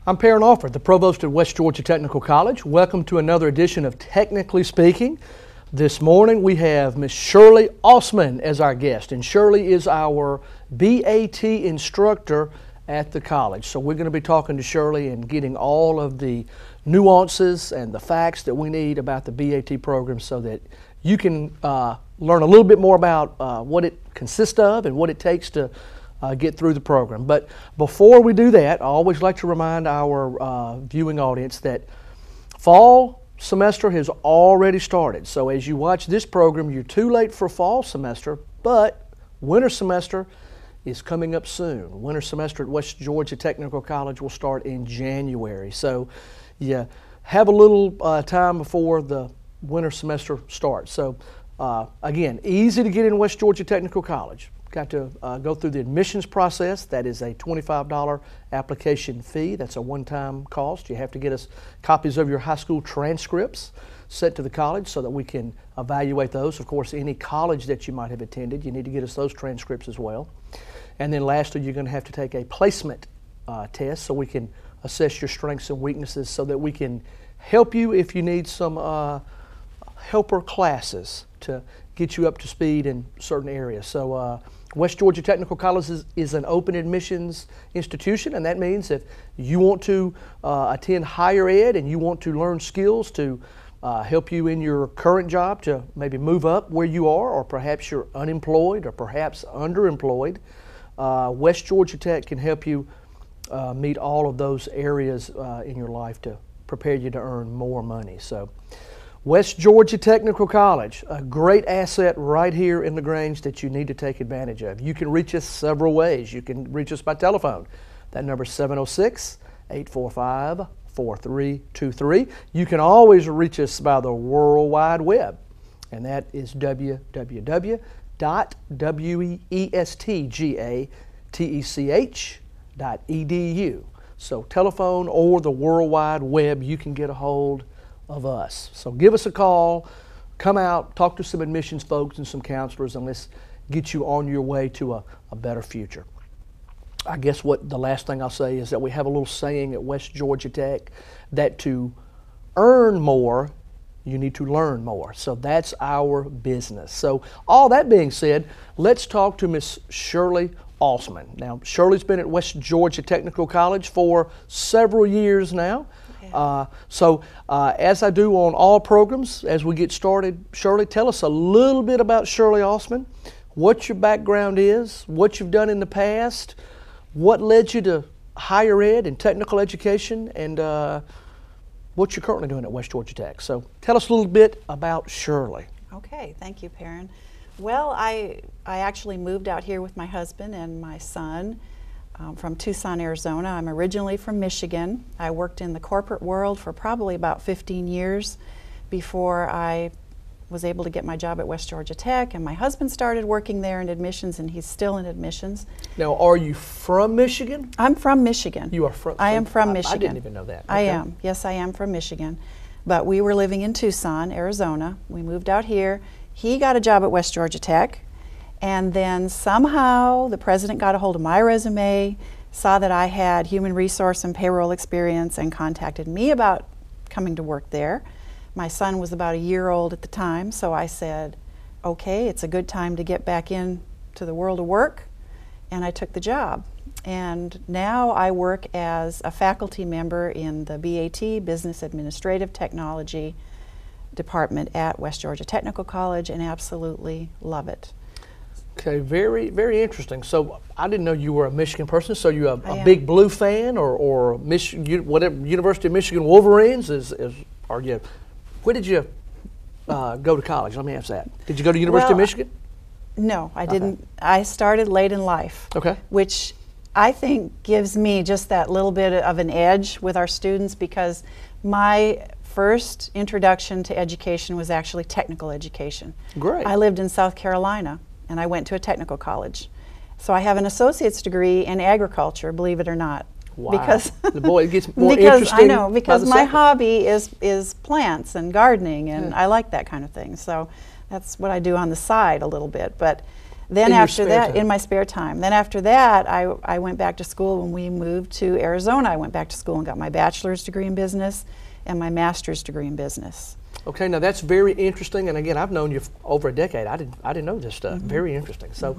I'm Perrin Alford, the Provost at West Georgia Technical College. Welcome to another edition of Technically Speaking. This morning we have Miss Shirley Osman as our guest, and Shirley is our BAT instructor at the college. So we're going to be talking to Shirley and getting all of the nuances and the facts that we need about the BAT program so that you can learn a little bit more about what it consists of and what it takes to get through the program. But before we do that, I always like to remind our viewing audience that fall semester has already started. So as you watch this program, you're too late for fall semester, but winter semester is coming up soon. Winter semester at West Georgia Technical College will start in January. So you have a little time before the winter semester starts. So again, easy to get in West Georgia Technical College. Got to go through the admissions process. That is a $25 application fee. That's a one-time cost. You have to get us copies of your high school transcripts sent to the college so that we can evaluate those. Of course, any college that you might have attended, you need to get us those transcripts as well. And then lastly, you're going to have to take a placement test so we can assess your strengths and weaknesses so that we can help you if you need some helper classes to get you up to speed in certain areas. So West Georgia Technical College is an open admissions institution, and that means if you want to attend higher ed and you want to learn skills to help you in your current job to maybe move up where you are, or perhaps you're unemployed or perhaps underemployed, West Georgia Tech can help you meet all of those areas in your life to prepare you to earn more money. So West Georgia Technical College, a great asset right here in LaGrange that you need to take advantage of. You can reach us several ways. You can reach us by telephone. That number is 706-845-4323. You can always reach us by the World Wide Web, and that is www.westgatech.edu. So telephone or the World Wide Web, you can get a hold of us. So give us a call, come out, talk to some admissions folks and some counselors, and let's get you on your way to a better future. I guess what the last thing I'll say is that we have a little saying at West Georgia Tech that to earn more, you need to learn more. So that's our business. So all that being said, let's talk to Miss Shirley Osman. Now, Shirley's been at West Georgia Technical College for several years now. As I do on all programs, as we get started, Shirley, tell us a little bit about Shirley Osman, what your background is, what you've done in the past, what led you to higher ed and technical education, and what you're currently doing at West Georgia Tech. So tell us a little bit about Shirley. Okay, thank you, Perrin. Well, I actually moved out here with my husband and my son from Tucson, Arizona. I'm originally from Michigan. I worked in the corporate world for probably about 15 years before I was able to get my job at West Georgia Tech, and my husband started working there in admissions, and he's still in admissions. Now, are you from Michigan? I'm from Michigan. You are from? I am from Michigan. I didn't even know that. Okay. I am. Yes, I am from Michigan. But we were living in Tucson, Arizona. We moved out here. He got a job at West Georgia Tech. And then somehow the president got a hold of my resume, saw that I had human resource and payroll experience, and contacted me about coming to work there. My son was about a year old at the time, so I said, okay, it's a good time to get back into the world of work, and I took the job. And now I work as a faculty member in the BAT, Business Administrative Technology Department at West Georgia Technical College, and absolutely love it. Okay, very, very interesting. So I didn't know you were a Michigan person. So you a big Blue fan, or whatever, University of Michigan Wolverines? Are you? Where did you go to college? Let me ask that. Did you go to University of Michigan? No, I didn't. Okay. I started late in life. Okay. Which I think gives me just that little bit of an edge with our students, because my first introduction to education was actually technical education. Great. I lived in South Carolina, and I went to a technical college. So I have an associate's degree in agriculture, believe it or not. Wow. Because it gets more interesting. I know, because my hobby is plants and gardening, and I like that kind of thing. So that's what I do on the side a little bit. But Then in your after spare that, time. in my spare time. Then after that, I went back to school. When we moved to Arizona, I went back to school and got my bachelor's degree in business and my master's degree in business. Okay, now that's very interesting, and again, I've known you over a decade. I didn't know this stuff. Very interesting. So,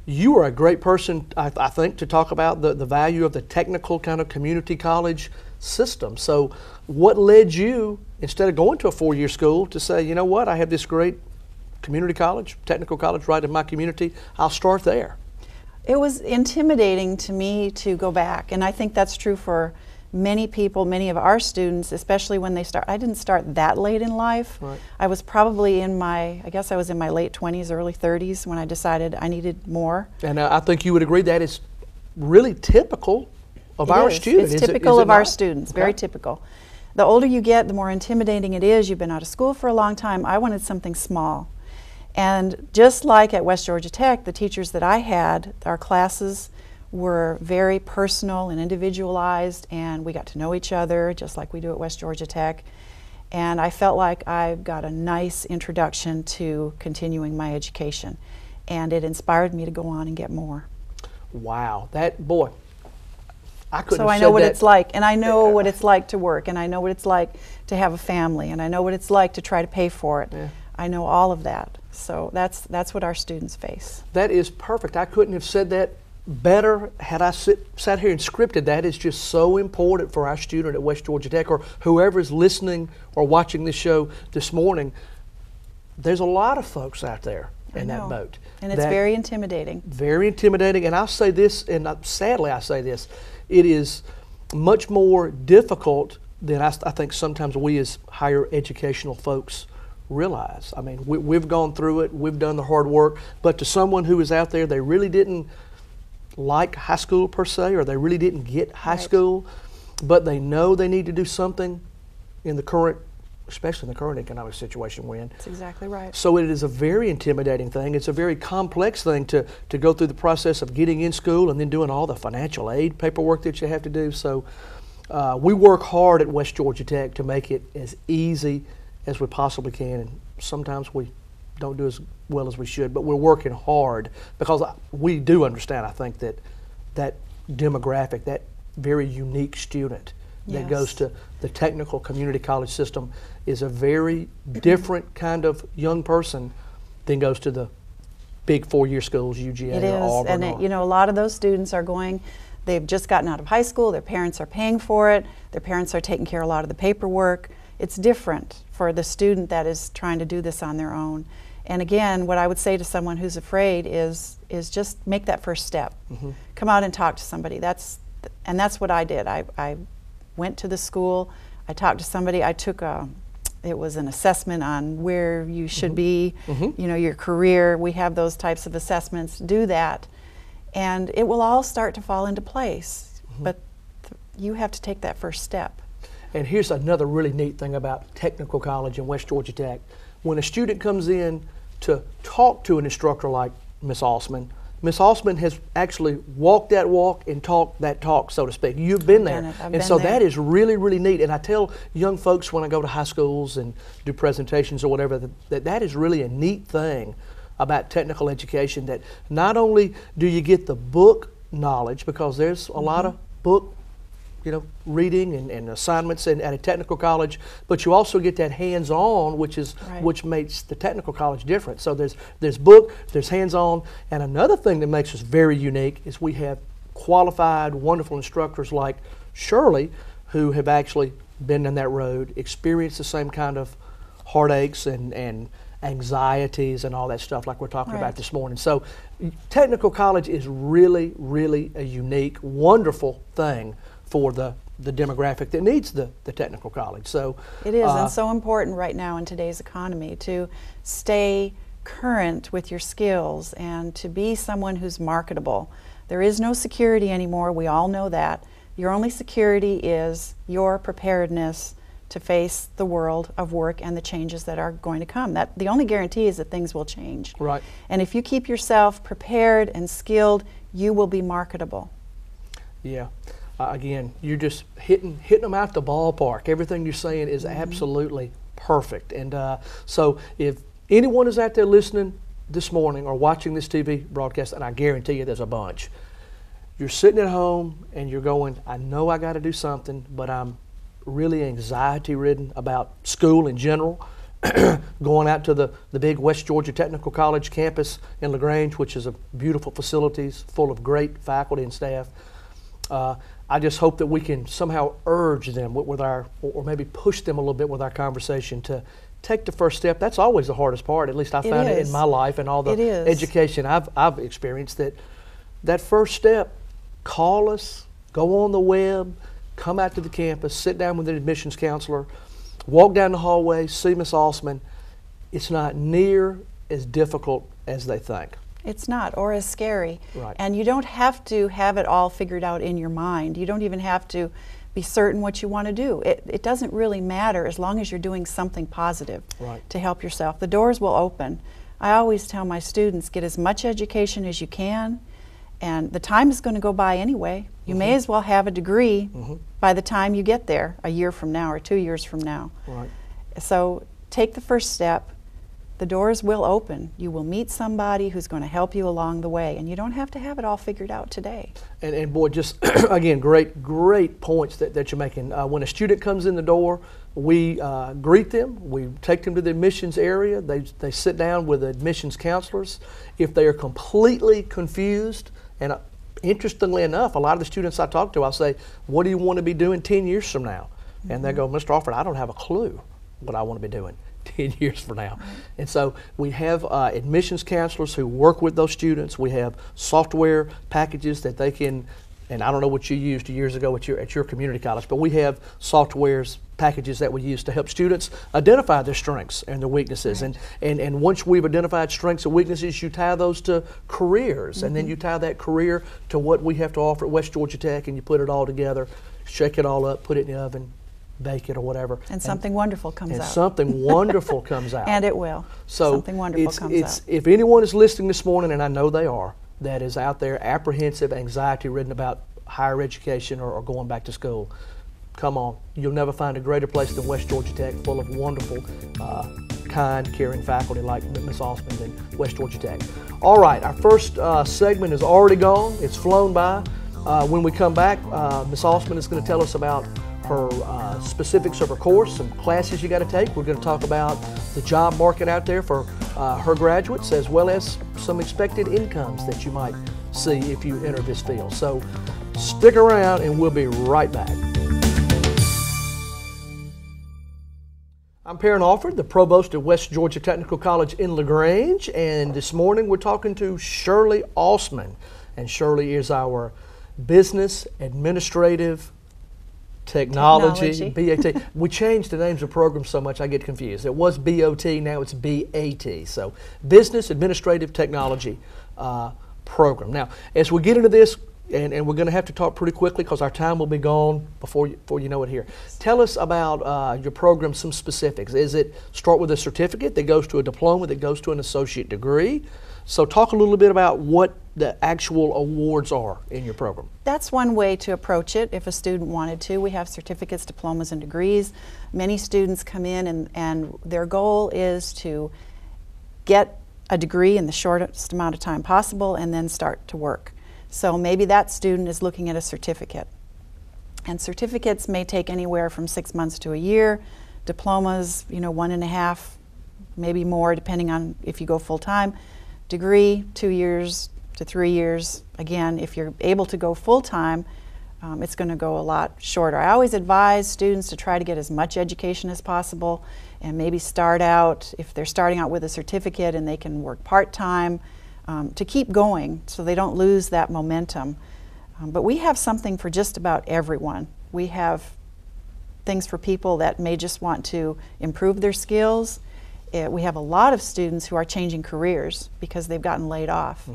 you are a great person, I think, to talk about the value of the technical kind of community college system. So, what led you, instead of going to a 4-year school, to say, you know what, I have this great community college, technical college right in my community, I'll start there? It was intimidating to me to go back, and I think that's true for many people, many of our students, especially when they start. I didn't start that late in life. Right. I was probably in my, I guess I was in my late 20s, early 30s when I decided I needed more. And I think you would agree that is really typical of our students. It's typical of our not? students, Okay. very typical. The older you get, the more intimidating it is. You've been out of school for a long time. I wanted something small. And just like at West Georgia Tech, the teachers that I had, our classes were very personal and individualized, and we got to know each other just like we do at West Georgia Tech. And I felt like I got a nice introduction to continuing my education, and it inspired me to go on and get more. Wow, that, boy, I couldn't So have I know said what that. it's like, and I know what it's like to work, and I know what it's like to have a family, and I know what it's like to try to pay for it. Yeah. I know all of that. So that's what our students face. That is perfect. I couldn't have said that better had I sat here and scripted that. It's just so important for our student at West Georgia Tech, or whoever is listening or watching this show this morning. There's a lot of folks out there in that boat. And it's very intimidating. Very intimidating. And I'll say this, and sadly I say this, it is much more difficult than I think sometimes we as higher educational folks realize. I mean, we've gone through it, we've done the hard work, but to someone who is out there, they really didn't like high school per se, or they really didn't get high school, but they know they need to do something in the current, especially in the current economic situation we're in. That's exactly right. So it is a very intimidating thing. It's a very complex thing to go through the process of getting in school and then doing all the financial aid paperwork that you have to do. So we work hard at West Georgia Tech to make it as easy as we possibly can, and sometimes we don't do as well as we should, but we're working hard because we do understand, I think, that demographic, that very unique student that goes to the technical community college system is a very different kind of young person than goes to the big 4-year schools, UGA It or is, Auburn. and you know, a lot of those students are going, they've just gotten out of high school, their parents are paying for it, their parents are taking care of a lot of the paperwork. It's different for the student that is trying to do this on their own. And again, what I would say to someone who's afraid is just make that first step. Come out and talk to somebody. That's what I did. I went to the school, I talked to somebody, I took it was an assessment on where you should be, you know, your career. We have those types of assessments. Do that, and it will all start to fall into place. But you have to take that first step. And here's another really neat thing about technical college and West Georgia Tech. When a student comes in to talk to an instructor like Ms. Osman has actually walked that walk and talked that talk, so to speak. You've been there. And so that is really, really neat. And I tell young folks when I go to high schools and do presentations or whatever, that is really a neat thing about technical education, that not only do you get the book knowledge, because there's a lot of book reading and assignments at a technical college, but you also get that hands-on, which makes the technical college different. So there's book, there's hands-on, and another thing that makes us very unique is we have qualified, wonderful instructors like Shirley, who have actually been down that road, experienced the same kind of heartaches and anxieties and all that stuff like we're talking about this morning. So technical college is really, really a unique, wonderful thing for the demographic that needs the technical college. So it is, and so important right now in today's economy to stay current with your skills and to be someone who's marketable. There is no security anymore, we all know that. Your only security is your preparedness to face the world of work and the changes that are going to come. The only guarantee is that things will change. Right. And if you keep yourself prepared and skilled, you will be marketable. Yeah. Again, you're just hitting them out the ballpark. Everything you're saying is absolutely perfect. And so if anyone is out there listening, this morning are watching this TV broadcast, and I guarantee you there's a bunch. You're sitting at home and you're going, I know I got to do something, but I'm really anxiety-ridden about school in general. Going out to the big West Georgia Technical College campus in LaGrange, which is a beautiful facilities full of great faculty and staff. I just hope that we can somehow urge them with our, or maybe push them a little bit with our conversation to take the first step. That's always the hardest part. At least I found it in my life and all the education I've experienced. That first step, call us, go on the web, come out to the campus, sit down with an admissions counselor, walk down the hallway, see Ms. Osman. It's not near as difficult as they think. It's not, or as scary. Right. And you don't have to have it all figured out in your mind. You don't even have to be certain what you want to do. It doesn't really matter as long as you're doing something positive to help yourself. The doors will open. I always tell my students, get as much education as you can, and the time is going to go by anyway. You may as well have a degree by the time you get there, a year from now or 2 years from now. Right. So take the first step. The doors will open. You will meet somebody who's going to help you along the way, and you don't have to have it all figured out today. And boy, just again, great points that you're making. When a student comes in the door, we greet them. We take them to the admissions area. They sit down with the admissions counselors. If they are completely confused, and interestingly enough, a lot of the students I talk to, I'll say, what do you want to be doing 10 years from now? And they go, Mr. Alford, I don't have a clue what I want to be doing 10 years from now. And so we have admissions counselors who work with those students. We have software packages that they can, and I don't know what you used years ago at your community college, but we have softwares packages that we use to help students identify their strengths and their weaknesses. And once we've identified strengths and weaknesses, you tie those to careers, and then you tie that career to what we have to offer at West Georgia Tech, and you put it all together, shake it all up, put it in the oven, bake it or whatever. And something wonderful comes out. And something wonderful comes out. And it will. So something wonderful comes out. If anyone is listening this morning, and I know they are, that is out there apprehensive, anxiety-ridden about higher education or going back to school, come on. You'll never find a greater place than West Georgia Tech, full of wonderful, kind, caring faculty like Ms. Osman than West Georgia Tech. All right, our first segment is already gone. It's flown by. When we come back, Ms. Osman is going to tell us about her specifics of her course, some classes you got to take. We're going to talk about the job market out there for her graduates, as well as some expected incomes that you might see if you enter this field. So stick around and we'll be right back. I'm Perrin Alford, the provost at West Georgia Technical College in LaGrange, and this morning we're talking to Shirley Osman, and Shirley is our Business Administrative Technology. BAT. We changed the names of programs so much I get confused. It was BOT, now it's BAT. So Business Administrative Technology program. Now, as we get into this, and we're going to have to talk pretty quickly because our time will be gone before you know it here. Tell us about your program, some specifics. Is it start with a certificate that goes to a diploma that goes to an associate degree? So talk a little bit about what the actual awards are in your program. That's one way to approach it if a student wanted to. We have certificates, diplomas, and degrees. Many students come in and their goal is to get a degree in the shortest amount of time possible and then start to work. So maybe that student is looking at a certificate. And certificates may take anywhere from 6 months to a year. Diplomas, 1.5, maybe more depending on if you go full time. Degree, 2 years to 3 years. Again, if you're able to go full time, it's going to go a lot shorter. I always advise students to try to get as much education as possible and maybe start out, if they're starting out with a certificate and they can work part-time, to keep going so they don't lose that momentum. But we have something for just about everyone. We have things for people that may just want to improve their skills. We have a lot of students who are changing careers because they've gotten laid off.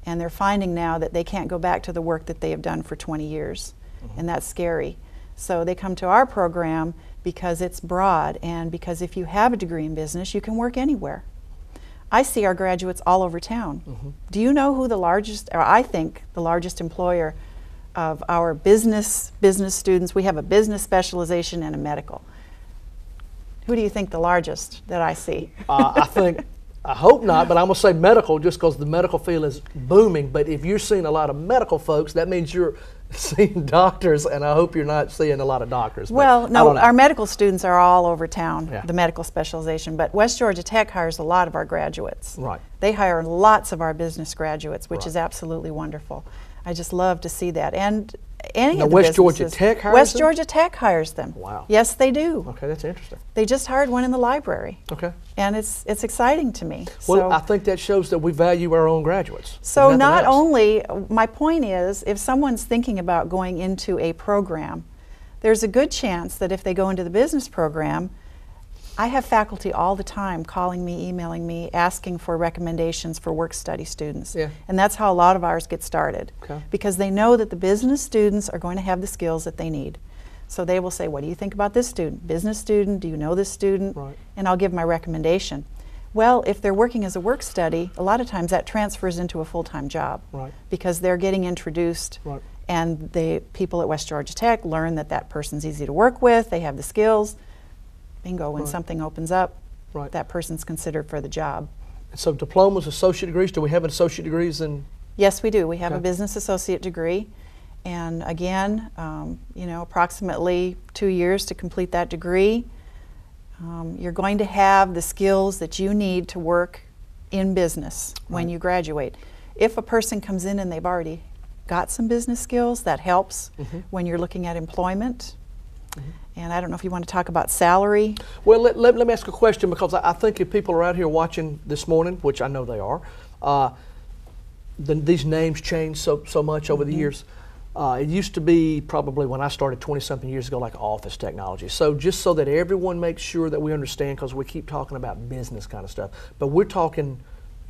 And they're finding now that they can't go back to the work that they have done for 20 years. And that's scary. So they come to our program because it's broad and because if you have a degree in business, you can work anywhere. I see our graduates all over town. Do you know who the largest, or I think the largest employer of our business students? We have a business specialization and a medical. Who do you think the largest that I see? I think I hope not, but I'm going to say medical just because the medical field is booming. But if you're seeing a lot of medical folks, that means you're seeing doctors, and I hope you're not seeing a lot of doctors. Well, no, our medical students are all over town, Yeah. the medical specialization, but West Georgia Tech hires a lot of our graduates. Right. They hire lots of our business graduates, which Right. is absolutely wonderful. I just love to see that. And any Now, of the West Georgia businesses- Tech hires West them? Georgia Tech hires them. Wow. Yes, they do. Okay, that's interesting. They just hired one in the library. Okay. And it's exciting to me. Well, I think that shows that we value our own graduates. So if nothing not else. only, my point is, if someone's thinking about going into a program, there's a good chance that if they go into the business program, I have faculty all the time calling me, emailing me, asking for recommendations for work study students. Yeah. And that's how a lot of ours get started. Okay. Because they know that the business students are going to have the skills that they need. So they will say, what do you think about this student? Business student, do you know this student? Right. And I'll give my recommendation. Well, if they're working as a work study, a lot of times that transfers into a full-time job. Right. Because they're getting introduced. Right. And the people at West Georgia Tech learn that that person's easy to work with, they have the skills. Bingo, when Right. something opens up, Right. that person's considered for the job. So diplomas, associate degrees, do we have associate degrees in? Yes, we do. We have a Okay. business associate degree. And again, you know, approximately 2 years to complete that degree. You're going to have the skills that you need to work in business when Right. you graduate. If a person comes in and they've already got some business skills, that helps when you're looking at employment. And I don't know if you want to talk about salary. Well, let me ask a question, because I think if people are out here watching this morning, which I know they are, these names change so much over the years. It used to be probably when I started 20-something years ago, like office technology. So just so that everyone makes sure that we understand, because we keep talking about business kind of stuff, but we're talking,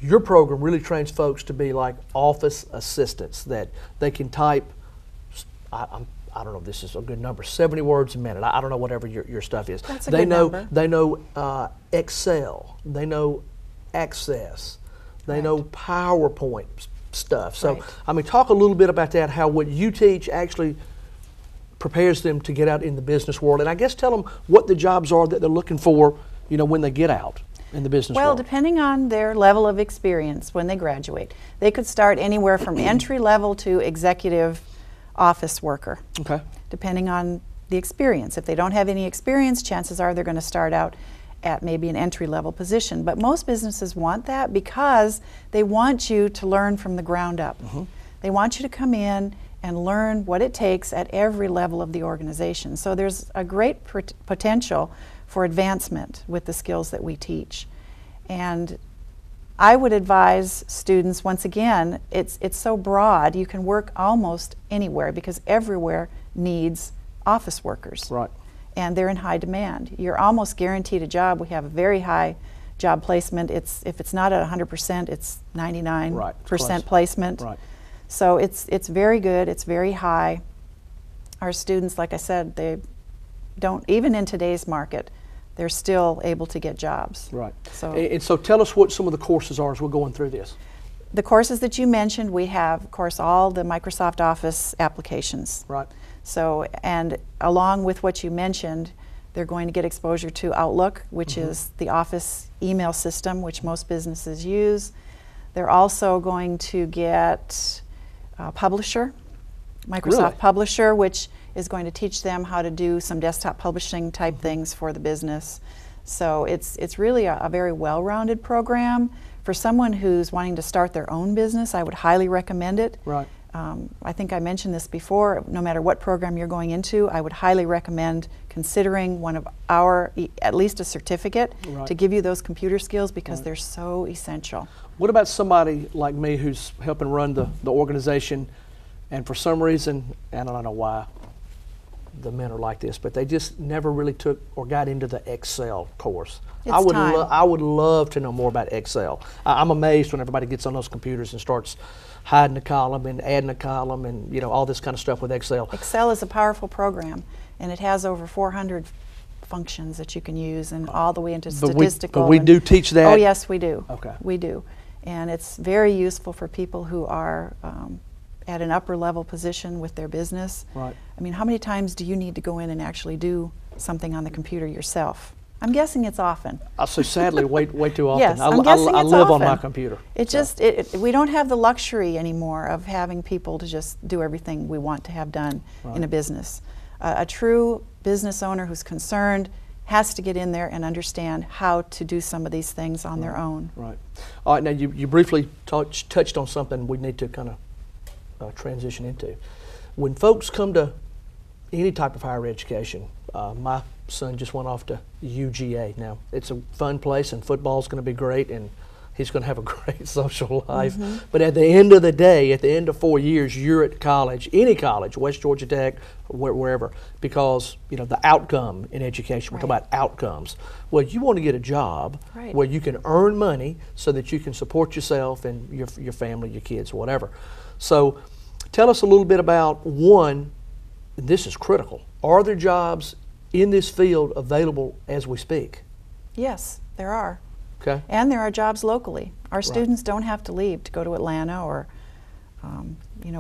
your program really trains folks to be like office assistants, that they can type, I don't know if this is a good number, 70 words a minute. I don't know, whatever your stuff is. That's a good number. They know Excel. They know Access. They Right. know PowerPoint stuff. So, Right. I mean, talk a little bit about that, how what you teach actually prepares them to get out in the business world. And I guess tell them what the jobs are that they're looking for, you know, when they get out in the business Well, world. depending on their level of experience when they graduate, they could start anywhere from entry level to executive office worker, Okay. depending on the experience. If they don't have any experience, chances are they're going to start out at maybe an entry-level position. But most businesses want that because they want you to learn from the ground up. They want you to come in and learn what it takes at every level of the organization. So there's a great potential for advancement with the skills that we teach. And I would advise students, once again, it's so broad, you can work almost anywhere because everywhere needs office workers. Right. And they're in high demand. You're almost guaranteed a job. We have a very high job placement. If it's not at 100%, it's 99% Right. It's close. placement. Right. So it's very good, it's very high. Our students, like I said, they don't, even in today's market, they're still able to get jobs. Right. So, And so tell us what some of the courses are as we're going through this. the courses that you mentioned, we have, of course, all the Microsoft Office applications. Right. So, and along with what you mentioned, they're going to get exposure to Outlook, which is the Office email system, which most businesses use. They're also going to get Publisher, Microsoft Really? Publisher, which is going to teach them how to do some desktop publishing type things for the business. So it's really a very well-rounded program. For someone who's wanting to start their own business, I would highly recommend it. Right. I think I mentioned this before, no matter what program you're going into, I would highly recommend considering one of our, at least a certificate, Right. to give you those computer skills because Right. they're so essential. What about somebody like me who's helping run the organization, and for some reason, and I don't know why the men are like this, but they just never really took or got into the Excel course. It's I would time. I would love to know more about Excel. I'm amazed when everybody gets on those computers and starts hiding a column and adding a column and, you know, all this kind of stuff with Excel. Excel is a powerful program, and it has over 400 functions that you can use, and all the way into statistical. But we do teach that? Oh yes, we do. Okay. We do. And it's very useful for people who are at an upper level position with their business. Right. I mean, how many times do you need to go in and actually do something on the computer yourself? I'm guessing it's often. So sadly, way too often. Yes, I live often. on my computer. We don't have the luxury anymore of having people to just do everything we want to have done in a business. A true business owner who's concerned has to get in there and understand how to do some of these things on their own. Right. All right, now you briefly touched on something we need to kind of transition into. When folks come to any type of higher education, my son just went off to UGA. Now, it's a fun place and football's going to be great and he's going to have a great social life. But at the end of the day, at the end of 4 years, you're at college, any college, West Georgia Tech, wherever, because the outcome in education, we're talking about outcomes. Well, you want to get a job where you can earn money so that you can support yourself and your family, your kids, whatever. So tell us a little bit about, one, this is critical, are there jobs in this field available as we speak? Yes, there are. Okay. And there are jobs locally. Our students don't have to leave to go to Atlanta or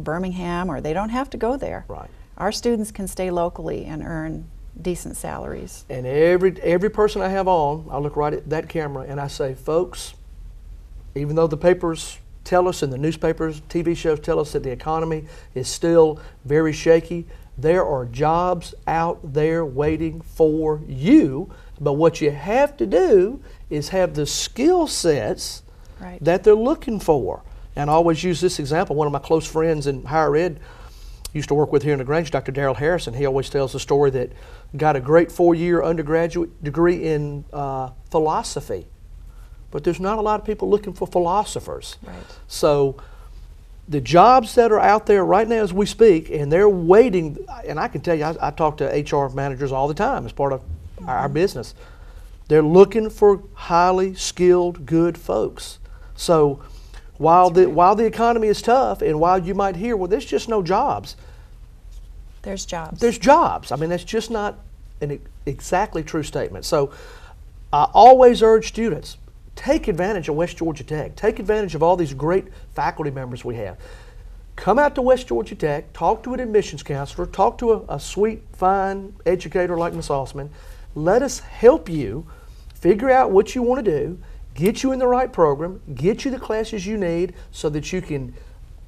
Birmingham, or they don't have to go there. Right. Our students can stay locally and earn decent salaries. And every person I have on, I look right at that camera and I say, folks, even though the papers tell us and the newspapers, TV shows tell us that the economy is still very shaky, there are jobs out there waiting for you, but what you have to do is have the skill sets that they're looking for. And I always use this example. One of my close friends in higher ed used to work with here in LaGrange, Dr. Darrell Harrison. He always tells the story that got a great 4-year undergraduate degree in philosophy, but there's not a lot of people looking for philosophers. Right. So the jobs that are out there right now as we speak, and they're waiting, and I can tell you, I talk to HR managers all the time as part of our business. They're looking for highly skilled, good folks. So while the economy is tough, and while you might hear, well, there's just no jobs. There's jobs. There's jobs. I mean, that's just not an exactly true statement. So I always urge students, take advantage of West Georgia Tech. Take advantage of all these great faculty members we have. Come out to West Georgia Tech, talk to an admissions counselor, talk to a sweet, fine educator like Ms. Osman. Let us help you figure out what you want to do, get you in the right program, get you the classes you need so that you can,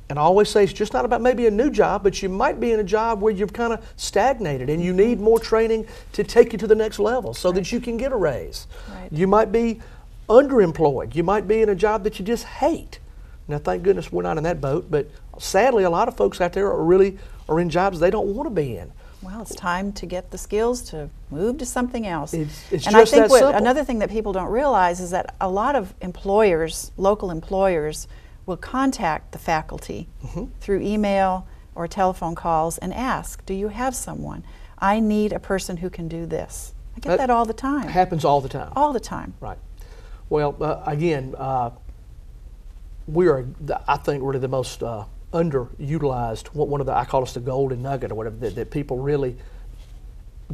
and I always say it's just not about maybe a new job, but you might be in a job where you've kind of stagnated and you need more training to take you to the next level so that you can get a raise. Right. You might be underemployed. You might be in a job that you just hate. Now, thank goodness we're not in that boat, but sadly, a lot of folks out there are in jobs they don't want to be in. Well, it's time to get the skills to move to something else. It's and just I think that simple. Another thing that people don't realize is that a lot of employers, local employers, will contact the faculty through email or telephone calls and ask, do you have someone? I need a person who can do this. I get that all the time. Happens all the time. All the time. Right. Well, again, we are, I think, really the most underutilized, one of the, I call us the golden nugget or whatever, that people really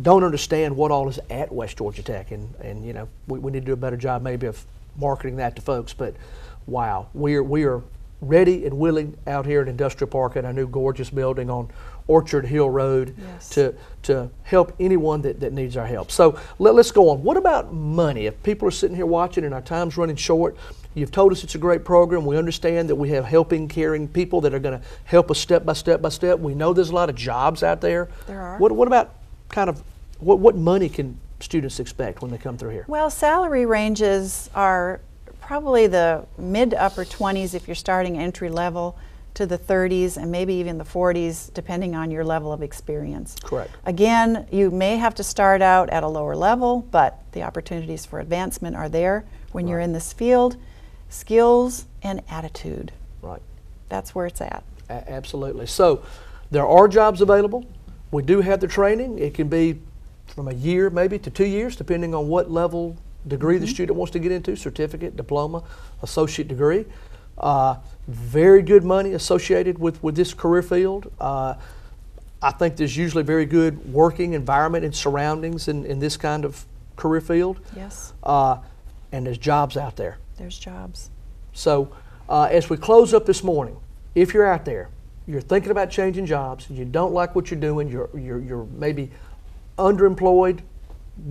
don't understand what all is at West Georgia Tech. And we need to do a better job maybe of marketing that to folks. But wow, we are ready and willing out here at Industrial Park in our new gorgeous building on Orchard Hill Road to help anyone that needs our help. So let's go on. What about money? If people are sitting here watching and our time's running short, you've told us it's a great program. We understand that we have helping, caring people that are going to help us step by step by step. We know there's a lot of jobs out there. There are. What about kind of, what money can students expect when they come through here? Well, salary ranges are probably the mid to upper 20s if you're starting entry level, to the 30s and maybe even the 40s depending on your level of experience. Correct. Again, you may have to start out at a lower level, but the opportunities for advancement are there when you're in this field. Skills and attitude. Right. That's where it's at. Absolutely. So there are jobs available. We do have the training. It can be from a year maybe to 2 years depending on what level degree the student wants to get into, certificate, diploma, associate degree. Very good money associated with this career field. I think there's usually very good working environment and surroundings in this kind of career field. Yes. And there's jobs out there. There's jobs. So as we close up this morning, if you're out there, you're thinking about changing jobs, you don't like what you're doing, you're maybe underemployed,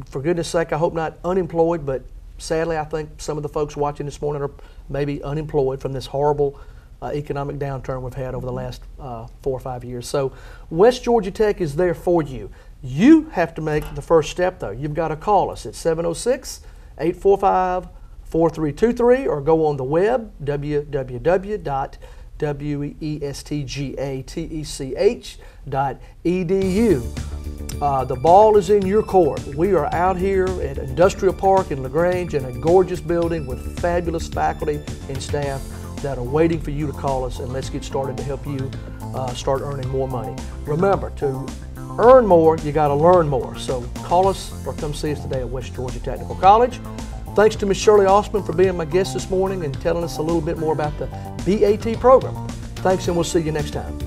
for goodness sake, I hope not unemployed, but sadly I think some of the folks watching this morning are maybe unemployed from this horrible economic downturn we've had over the last 4 or 5 years. So West Georgia Tech is there for you. You have to make the first step though. You've got to call us at 706-845-4323 or go on the web, www.westgatech.edu. The ball is in your court. We are out here at Industrial Park in LaGrange in a gorgeous building with fabulous faculty and staff that are waiting for you to call us, and let's get started to help you start earning more money. Remember, to earn more, you got to learn more. So call us or come see us today at West Georgia Technical College. Thanks to Ms. Shirley Osman for being my guest this morning and telling us a little bit more about the BAT program. Thanks, and we'll see you next time.